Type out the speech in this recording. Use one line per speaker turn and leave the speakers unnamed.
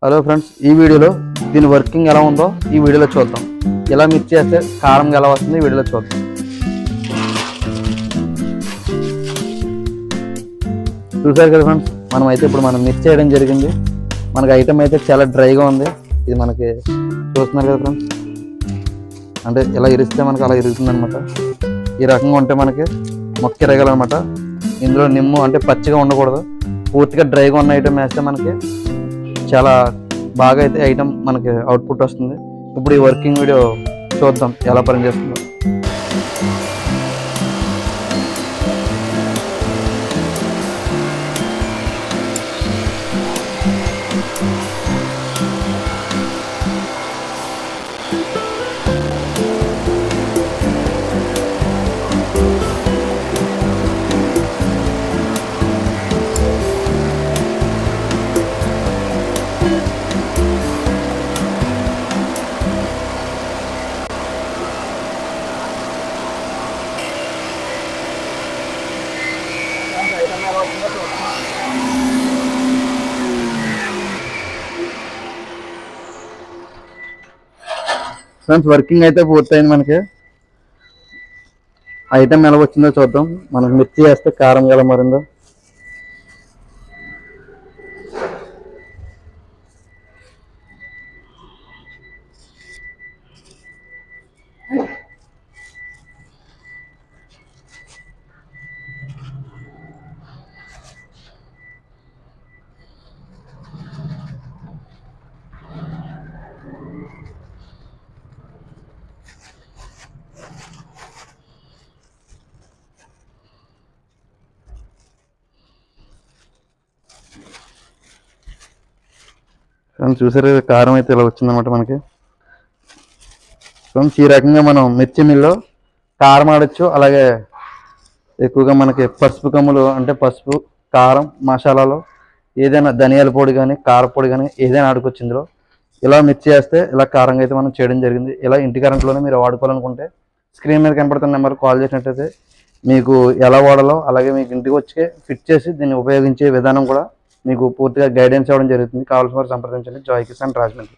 Hello friends, ఈ వీడియోలో దీని వర్కింగ్ ఎలా ఉందో ఈ వీడియోలో చూద్దాం. ఎలా మిక్స్ చేస్తే కారం ఎలా వస్తుంది ఈ వీడియోలో చూద్దాం. చూసారు కదా ఫ్రెండ్స్, మనం మిక్స్ చేయడం జరిగింది. మనకి ఐటమ్ అయితే చాలా డ్రైగా ఉంది. ఇది మనకి చూస్తున్నారు కదా ఫ్రెండ్స్, అంటే ఇలా ఇరిస్తే మనకి అలా ఇరుగుతుంది అనమాట. ఈ రకంగా ఉంటే మనకి మొక్క ఇరగాలన్నమాట. ఇందులో నిమ్ము అంటే పచ్చిగా ఉండకూడదు, పూర్తిగా డ్రైగా ఉన్న ఐటమ్ వేస్తే మనకి చాలా బాగా అయితే ఐటమ్ మనకి అవుట్పుట్ వస్తుంది. ఇప్పుడు ఈ వర్కింగ్ వీడియో చూద్దాం ఎలా పనిచేస్తుందో. ఫ్రెండ్స్, వర్కింగ్ అయితే పూర్తయింది. మనకి ఐటమ్ ఎలా వచ్చిందో చూద్దాం. మనకు మిర్చి వేస్తే కారం ఎలా మారిందో. ఫ్రెండ్స్, చూసారు కారం అయితే ఇలా వచ్చిందన్నమాట మనకి. ఫ్రెండ్స్, ఈ రకంగా మనం మిర్చి మిల్లో కారం ఆడచ్చు. అలాగే ఎక్కువగా మనకి పసుపు కమ్ములు అంటే పసుపు, కారం, మసాలాలు ఏదైనా ధనియాల పొడి కానీ కారపొడి కానీ ఏదైనా ఆడుకోవచ్చు ఇందులో. ఇలా మిక్స్ చేస్తే ఇలా కారంగా అయితే మనం చేయడం జరిగింది. ఇలా ఇంటి కరెంట్లోనే మీరు వాడుకోవాలనుకుంటే స్క్రీన్ మీద కనపడుతున్న నెంబర్ కాల్ చేసినట్టయితే మీకు ఎలా వాడాలో, అలాగే మీకు ఇంటికి వచ్చి ఫిట్ చేసి దీన్ని ఉపయోగించే విధానం కూడా మీకు పూర్తిగా గైడెన్స్ ఇవ్వడం జరుగుతుంది. కావాల్సిన వారు సంప్రదించండి. జాయ్ కిసాన్ రాజమండ్రి.